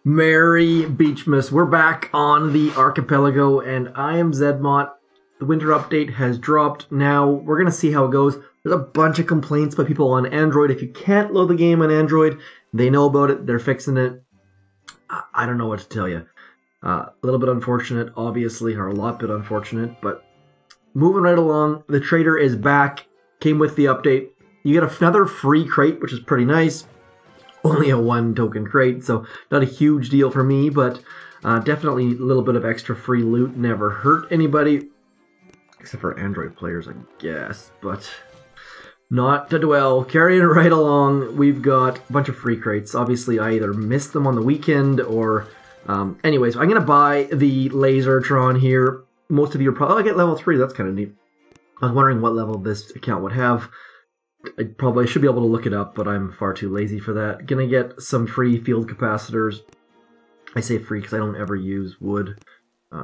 Merry Beachmas. We're back on the archipelago, and I am zmot. The winter update has dropped. Now, we're going to see how it goes. There's a bunch of complaints by people on Android. If you can't load the game on Android, they know about it. They're fixing it. I don't know what to tell you. A little bit unfortunate, obviously, or a lot bit unfortunate, but moving right along, the trader is back. Came with the update. You get another free crate, which is pretty nice. Only a 1 token crate, so not a huge deal for me, but definitely a little bit of extra free loot. Never hurt anybody, except for Android players, I guess, but not to dwell. Carrying it right along, we've got a bunch of free crates. Obviously, I either missed them on the weekend or... anyways, I'm going to buy the Lazortron here. Most of you are probably... Oh, I get level 3, that's kind of neat. I was wondering what level this account would have. I should be able to look it up, but I'm far too lazy for that. Gonna get some free field capacitors. I say free because I don't ever use wood.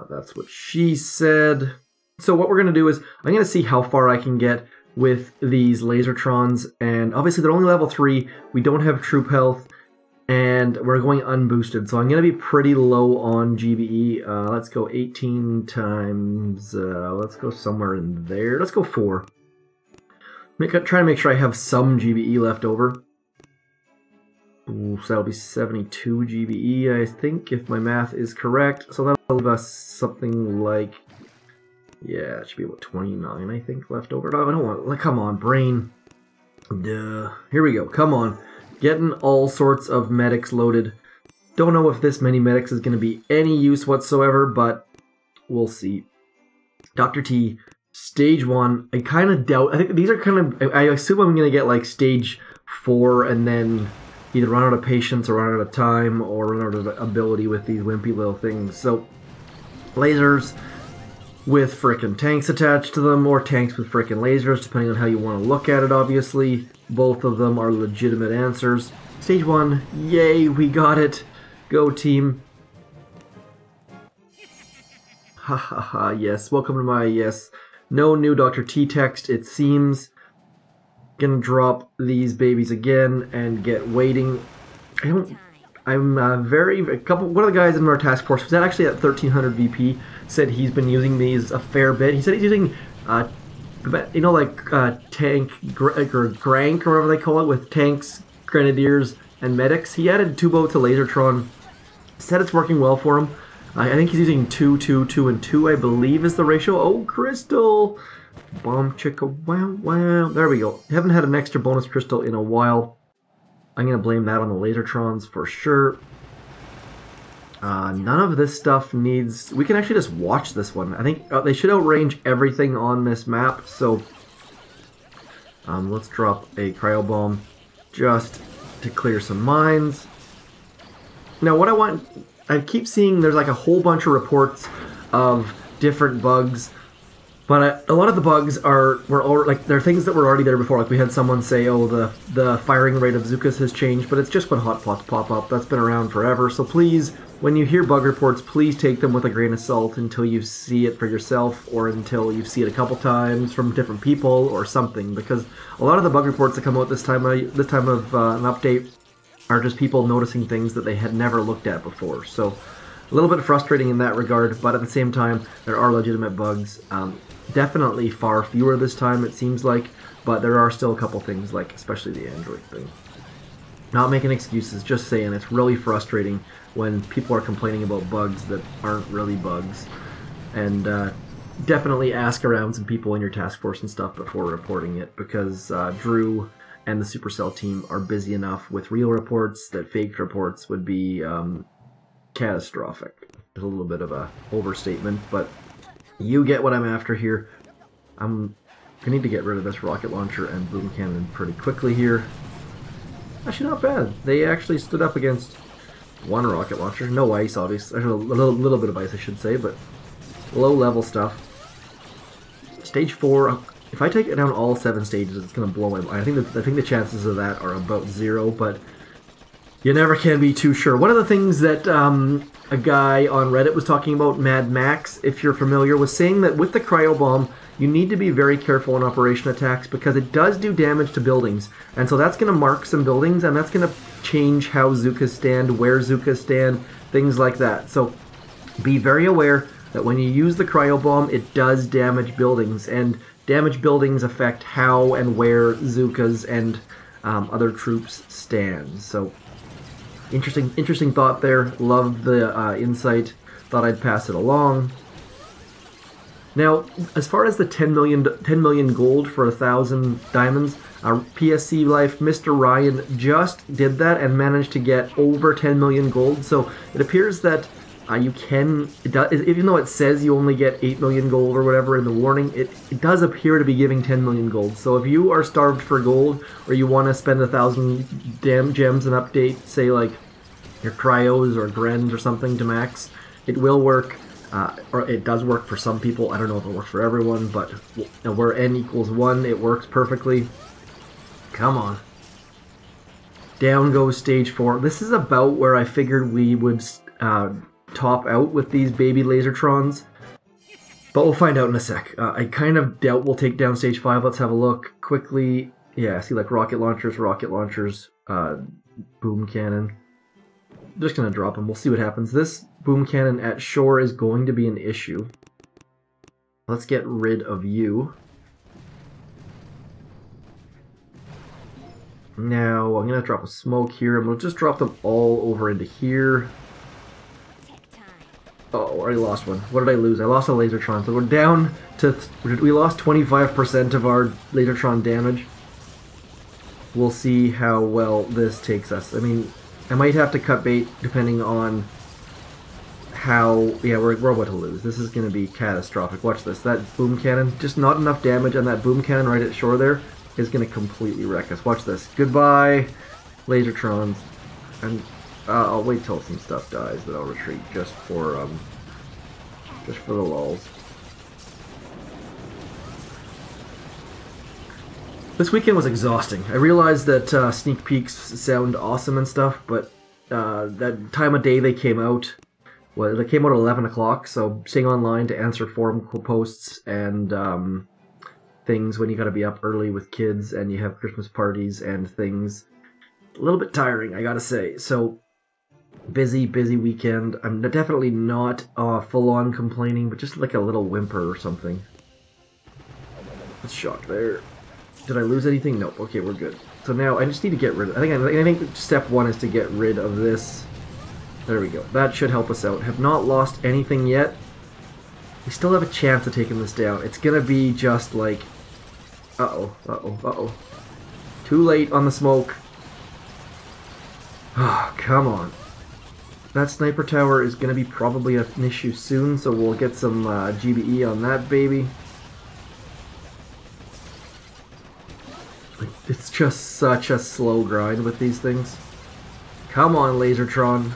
That's what she said. So what we're gonna do is, I'm gonna see how far I can get with these Lazortrons, and obviously they're only level 3, we don't have troop health, and we're going unboosted, so I'm gonna be pretty low on GBE. Let's go 18 times, let's go somewhere in there, let's go 4. Try to make sure I have some GBE left over. Ooh, so that'll be 72 GBE, I think, if my math is correct. So that'll leave us something like... Yeah, it should be about 29, I think, left over. No, I don't want... Come on, brain. Duh. Here we go. Come on. Getting all sorts of medics loaded. Don't know if this many medics is going to be any use whatsoever, but we'll see. Dr.T. Stage 1, I kind of doubt, I think these are kind of, I assume I'm going to get like stage 4 and then either run out of patience or run out of time or run out of ability with these wimpy little things. So, lasers with frickin' tanks attached to them, or tanks with frickin' lasers, depending on how you want to look at it, obviously. Both of them are legitimate answers. Stage 1, yay, we got it. Go team. Ha ha ha, yes, welcome to my, yes. No new Dr.T text, it seems. Gonna drop these babies again and get waiting. One of the guys in our task force was actually at 1300 VP, said he's been using these a fair bit. He said he's using, you know, like tank, or Grank, or whatever they call it, with tanks, grenadiers, and medics. He added 2 boats to Lazortron. Said it's working well for him. I think he's using 2, 2, 2, and 2, I believe is the ratio. Oh, crystal! Bomb chicka, wow, wow. There we go. Haven't had an extra bonus crystal in a while. I'm going to blame that on the Lazortrons for sure. None of this stuff needs... We can actually just watch this one. I think they should outrange everything on this map, so... let's drop a Cryobomb just to clear some mines. Now, what I want... I keep seeing there's like a whole bunch of reports of different bugs, but a lot of the bugs they're things that were already there before. Like we had someone say, oh, the firing rate of Zookas has changed, but it's just when hotspots pop up. That's been around forever. So please, when you hear bug reports, please take them with a grain of salt until you see it for yourself, or until you see it a couple times from different people or something. Because a lot of the bug reports that come out this time of an update are just people noticing things that they had never looked at before. So a little bit frustrating in that regard, but at the same time, there are legitimate bugs. Definitely far fewer this time, it seems like, but there are still a couple things, like especially the Android thing. Not making excuses, just saying it's really frustrating when people are complaining about bugs that aren't really bugs. And definitely ask around some people in your task force and stuff before reporting it, because Drew and the Supercell team are busy enough with real reports that fake reports would be catastrophic. A little bit of a overstatement, but you get what I'm after here. I need to get rid of this rocket launcher and boom cannon pretty quickly here. Actually, not bad. They actually stood up against one rocket launcher. No ice, obviously. A little bit of ice, I should say, but low level stuff. Stage 4. If I take it down all 7 stages, it's going to blow my mind. I think the chances of that are about 0, but you never can be too sure. One of the things that a guy on Reddit was talking about, Mad Max, if you're familiar, was saying that with the Cryobomb, you need to be very careful in operation attacks because it does do damage to buildings. And so that's going to mark some buildings, and that's going to change how Zookas stand, where Zookas stand, things like that. So be very aware that when you use the Cryobomb, it does damage buildings, and damaged buildings affect how and where Zookas and other troops stand. So interesting thought there. Love the insight. Thought I'd pass it along. Now, as far as the 10 million gold for 1,000 diamonds, PSC Life, Mr. Ryan just did that and managed to get over 10 million gold. So it appears that you can, even though it says you only get 8 million gold or whatever in the warning, it does appear to be giving 10 million gold. So if you are starved for gold, or you want to spend 1,000 gems and update, say like your cryos or grens or something to max, it will work. Or it does work for some people. I don't know if it works for everyone, but where n equals 1, it works perfectly. Come on. Down goes stage 4. This is about where I figured we would top out with these baby Lazortrons. But we'll find out in a sec. I kind of doubt we'll take down stage 5. Let's have a look quickly. Yeah, see like rocket launchers, boom cannon. I'm just going to drop them. We'll see what happens. This boom cannon at shore is going to be an issue. Let's get rid of you. Now, I'm going to drop a smoke here. I'm going to just drop them all over into here. Oh, I already lost one. What did I lose? I lost a Lazortron. So we're down to... we lost 25% of our Lazortron damage. We'll see how well this takes us. I mean, I might have to cut bait depending on how... yeah, we're about to lose. This is going to be catastrophic. Watch this. That boom cannon, just not enough damage, and that boom cannon right at shore there is going to completely wreck us. Watch this. Goodbye, Lazortrons. And I'll wait till some stuff dies, then I'll retreat just for the lulz. This weekend was exhausting. I realized that sneak peeks sound awesome and stuff, but that time of day they came out, well, they came out at 11 o'clock, so staying online to answer forum posts and things when you gotta be up early with kids and you have Christmas parties and things, a little bit tiring, I gotta say. So, busy weekend. I'm definitely not full-on complaining, but just like a little whimper or something. Let's shock there. Did I lose anything? Nope. Okay, we're good. So now I just need to get rid of... I think step 1 is to get rid of this. There we go. That should help us out. Have not lost anything yet. We still have a chance of taking this down. It's gonna be just like... Uh-oh. Too late on the smoke. Oh, come on. That sniper tower is gonna be probably an issue soon, so we'll get some GBE on that baby. It's just such a slow grind with these things. Come on, Lazortron.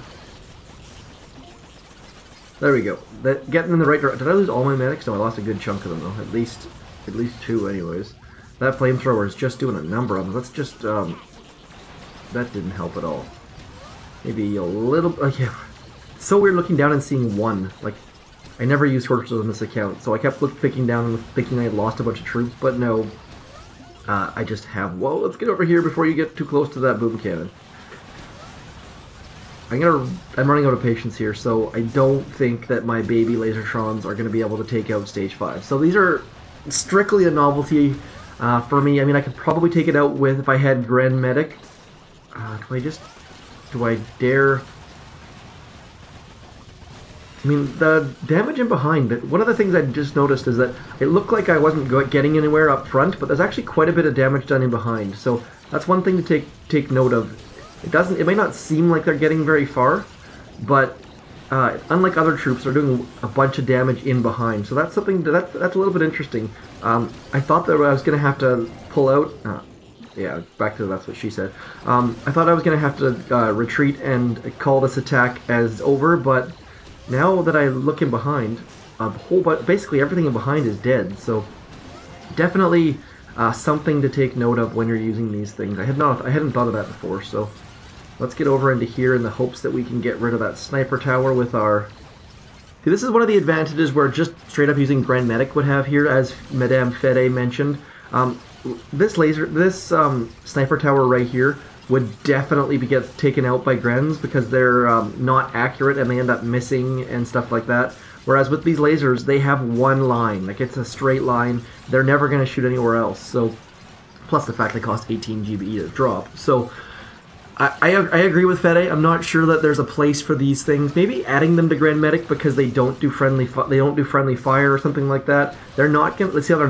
There we go. Getting in the right direction. Did I lose all my medics? No, I lost a good chunk of them though. At least 2 anyways. That flamethrower is just doing a number of them. Let's just that didn't help at all. Maybe a little... yeah. It's so weird looking down and seeing 1. Like, I never used torches on this account, so I kept looking down and thinking I had lost a bunch of troops, but no. I just have... Whoa, let's get over here before you get too close to that boom cannon. I'm running out of patience here, so I don't think that my baby Lazortrons are going to be able to take out stage 5. So these are strictly a novelty for me. I mean, I could probably take it out with if I had Grand Medic. Do I dare? I mean, the damage in behind, but one of the things I just noticed is that it looked like I wasn't getting anywhere up front, but there's actually quite a bit of damage done in behind. So that's one thing to take note of. It may not seem like they're getting very far, but unlike other troops, they're doing a bunch of damage in behind. So that's something that's a little bit interesting. I thought that I was going to have to pull out. Yeah, back to that's what she said. I thought I was going to have to retreat and call this attack as over, but now that I look in behind, basically everything in behind is dead. So definitely something to take note of when you're using these things. I hadn't thought of that before. So let's get over into here in the hopes that we can get rid of that sniper tower with our See, this is one of the advantages where just straight up using Grand Medic would have here, as Madame Fede mentioned. This sniper tower right here would definitely get taken out by Grens because they're not accurate and they end up missing and stuff like that. Whereas with these lasers, they have one line, like it's a straight line. They're never going to shoot anywhere else. So, plus the fact they cost 18 GBE to drop. So, I agree with Fede. I'm not sure that there's a place for these things. Maybe adding them to Grand Medic because they don't do friendly fire or something like that. They're not gonna, let's see how they're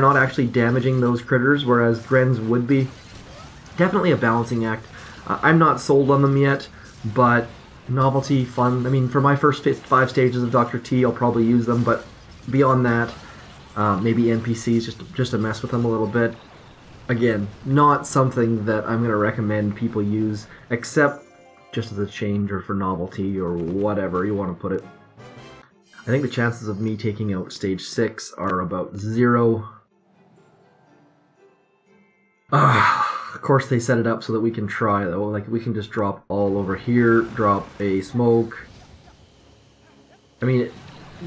not actually damaging those critters, whereas Grens would be. Definitely a balancing act. I'm not sold on them yet, but novelty, fun. I mean, for my first 5 stages of Dr. T, I'll probably use them, but beyond that, maybe NPCs just to mess with them a little bit. Again, not something that I'm going to recommend people use, except just as a change or for novelty or whatever you want to put it. I think the chances of me taking out stage 6 are about 0. Of course they set it up so that we can try though, like we can just drop all over here, drop a smoke. I mean,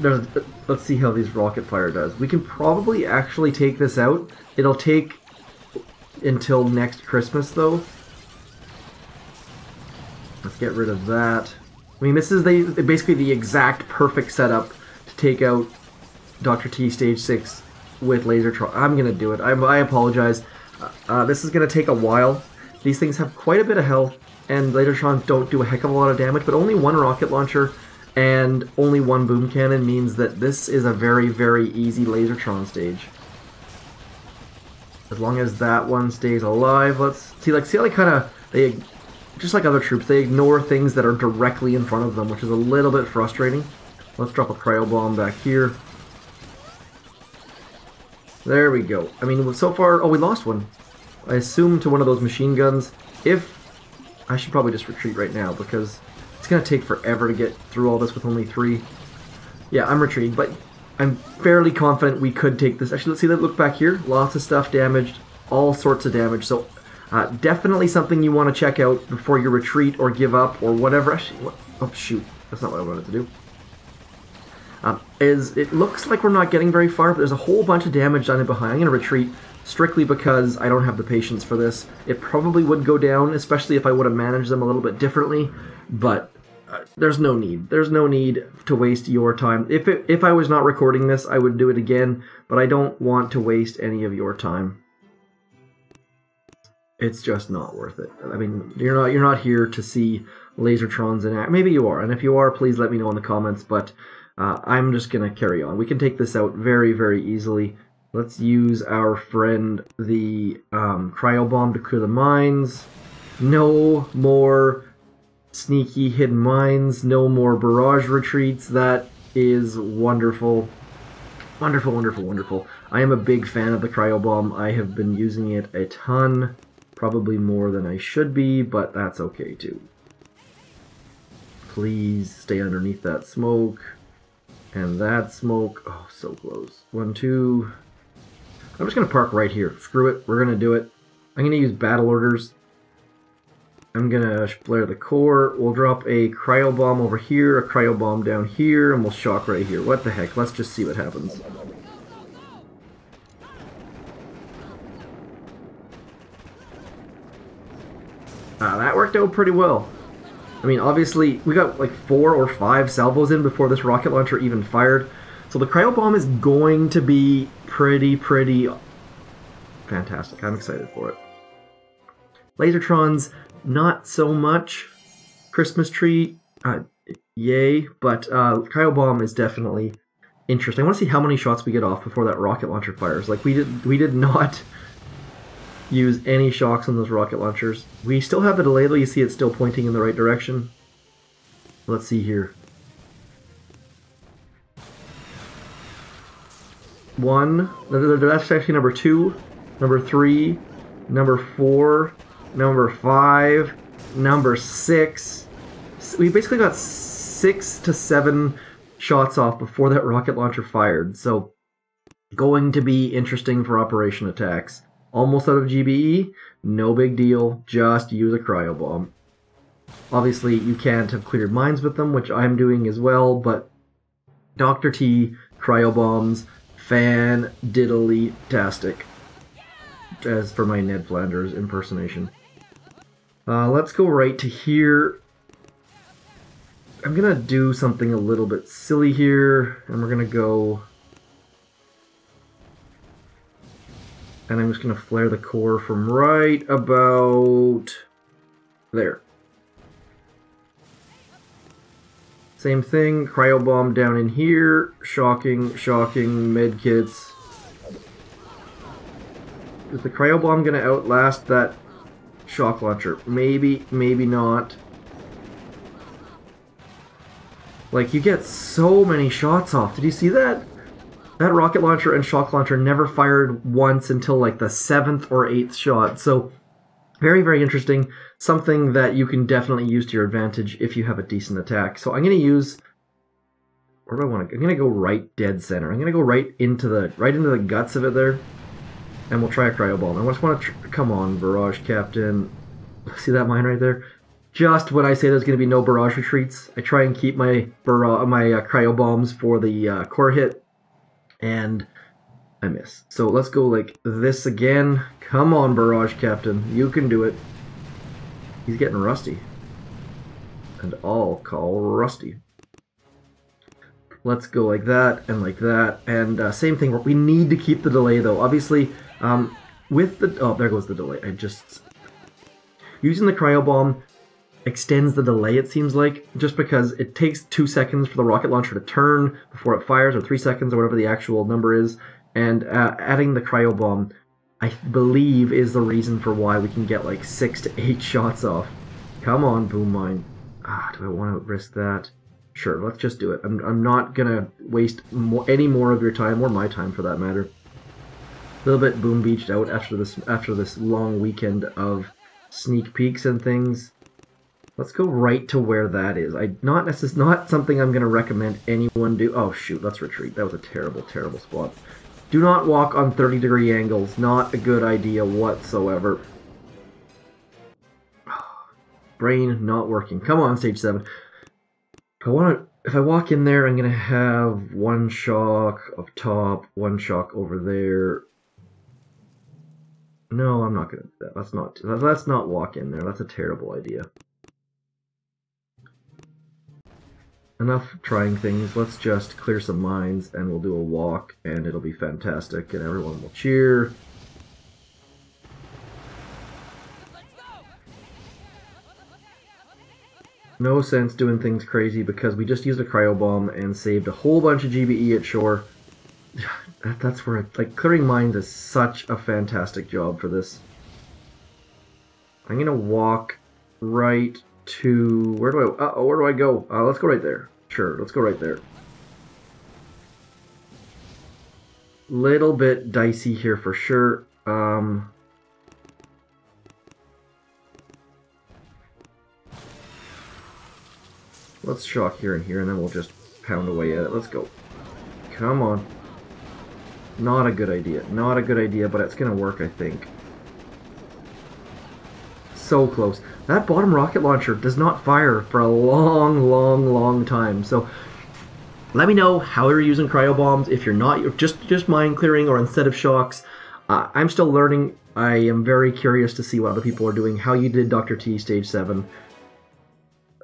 let's see how these rocket fire does. We can probably actually take this out. It'll take until next Christmas though. Let's get rid of that. I mean, this is basically the exact perfect setup to take out Dr. T stage 6 with Lazortron. I'm gonna do it. I apologize. This is gonna take a while. These things have quite a bit of health, and Lazortrons don't do a heck of a lot of damage, but only one rocket launcher and only one boom cannon means that this is a very, very easy Lazortron stage. As long as that one stays alive, let's see. Like, see how they just like other troops, they ignore things that are directly in front of them, which is a little bit frustrating. Let's drop a Cryobomb back here. There we go. I mean, so far, oh, we lost one. I assume to one of those machine guns. I should probably just retreat right now because it's gonna take forever to get through all this with only 3. Yeah, I'm retreating, but I'm fairly confident we could take this. Actually, let's see that. Look back here. Lots of stuff damaged. All sorts of damage. So definitely something you want to check out before you retreat or give up or whatever. Actually, oh, shoot. That's not what I wanted to do. It looks like we're not getting very far, but there's a whole bunch of damage done in behind. I'm going to retreat strictly because I don't have the patience for this. It probably would go down, especially if I would have managed them a little bit differently, but there's no need. There's no need to waste your time. If I was not recording this, I would do it again, but I don't want to waste any of your time. It's just not worth it. I mean, you're not here to see Lazortrons in act. Maybe you are, and if you are, please let me know in the comments, but I'm just going to carry on. We can take this out very, very easily. Let's use our friend, the Cryobomb, to clear the mines. No more sneaky hidden mines, no more barrage retreats. That is wonderful. Wonderful, wonderful, wonderful. I am a big fan of the Cryobomb. I have been using it a ton, probably more than I should be, but that's okay too. Please stay underneath that smoke. And that smoke. Oh, so close. 1, 2. I'm just going to park right here. Screw it. We're going to do it. I'm going to use battle orders. I'm going to flare the core. We'll drop a Cryobomb over here, a Cryobomb down here, and we'll shock right here. What the heck? Let's just see what happens. That worked out pretty well. I mean, obviously, we got like 4 or 5 salvos in before this rocket launcher even fired. So the Cryobomb is going to be pretty fantastic. I'm excited for it. Lazortrons, not so much. Christmas tree, yay. But Cryobomb is definitely interesting. I want to see how many shots we get off before that rocket launcher fires. Like, we did not use any shocks on those rocket launchers. We still have the delay though. You see it's still pointing in the right direction. Let's see here. 1. That's actually number 2. Number 3. Number 4. Number 5. Number 6. We basically got 6 to 7 shots off before that rocket launcher fired. So, going to be interesting for operation attacks. Almost out of GBE, no big deal, just use a Cryobomb. Obviously, you can't have cleared mines with them, which I'm doing as well, but Dr.T, Cryobombs, fan-diddly-tastic. As for my Ned Flanders impersonation. Let's go right to here. I'm gonna do something a little bit silly here, and we're gonna go... And I'm just gonna flare the core from right about there. Same thing, Cryobomb down in here. Shocking, medkits. Is the Cryobomb gonna outlast that shock launcher? Maybe, maybe not. Like, you get so many shots off. Did you see that? That rocket launcher and shock launcher never fired once until like the 7th or 8th shot. So, very, very interesting. Something that you can definitely use to your advantage if you have a decent attack. So I'm going to use... Where do I want to go? I'm going to go right dead center. I'm going to go right into the guts of it there. And we'll try a Cryobomb. I just want to... Come on, Barrage Captain. See that mine right there? Just when I say there's going to be no barrage retreats, I try and keep my Cryobombs for the core hit. And I miss. So let's go like this again. Come on, Barrage Captain. You can do it. He's getting rusty. And I'll call rusty. Let's go like that and like that. And same thing. We need to keep the delay though. Obviously, with the... Oh, there goes the delay. I just... Using the Cryobomb extends the delay, it seems like, just because it takes 2 seconds for the rocket launcher to turn before it fires, or 3 seconds, or whatever the actual number is. And adding the Cryobomb, I believe, is the reason for why we can get like 6 to 8 shots off. Come on, Boom Mine. Do I want to risk that? Sure, let's just do it. I'm not gonna waste any more of your time, or my time for that matter. A little bit boom beached out after this long weekend of sneak peeks and things. Let's go right to where that is. Not something I'm gonna recommend anyone do. Oh shoot, let's retreat. That was a terrible, terrible spot. Do not walk on 30-degree angles. Not a good idea whatsoever. Brain not working. Come on, stage 7. If I walk in there, I'm gonna have 1 shock up top, 1 shock over there. No, I'm not gonna do that. Let's not walk in there. That's a terrible idea. Enough trying things. Let's just clear some mines and we'll do a walk and it'll be fantastic and everyone will cheer. No sense doing things crazy because we just used a Cryobomb and saved a whole bunch of GBE at shore. That's where, like, clearing mines is such a fantastic job for this. I'm gonna walk right to... Where do I go? Let's go right there. Sure, let's go right there. Little bit dicey here for sure. Let's shock here and here, and then we'll just pound away at it. Let's go. Come on. Not a good idea. Not a good idea, but it's gonna work, I think. So close. That bottom rocket launcher does not fire for a long time. So let me know how you're using Cryobombs. If you're not, just mine clearing or instead of shocks. I'm still learning. I am very curious to see what other people are doing. How you did Dr. T stage 7.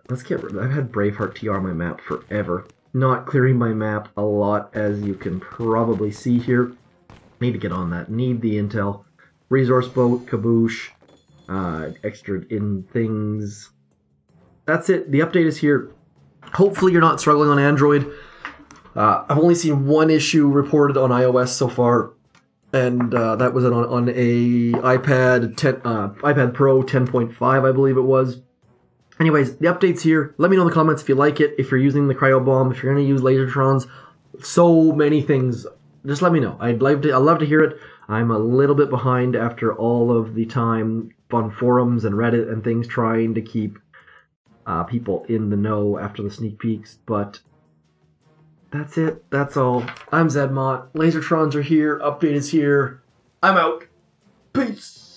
Let's get rid of... I've had Braveheart TR on my map forever. Not clearing my map a lot, as you can probably see here. Need to get on that. Need the intel. Resource boat, kaboosh. Extra in things. That's it. The update is here. Hopefully you're not struggling on Android. I've only seen 1 issue reported on iOS so far, and that was on a iPad Pro 10.5, I believe it was. Anyways, the update's here. Let me know in the comments if you like it, if you're using the Cryobomb, if you're going to use Lazortrons. So many things. Just let me know. I'd love to hear it. I'm a little bit behind after all of the time on forums and Reddit and things trying to keep people in the know after the sneak peeks, but that's it. That's all. I'm zmot. Lazortrons are here. Update is here. I'm out. Peace.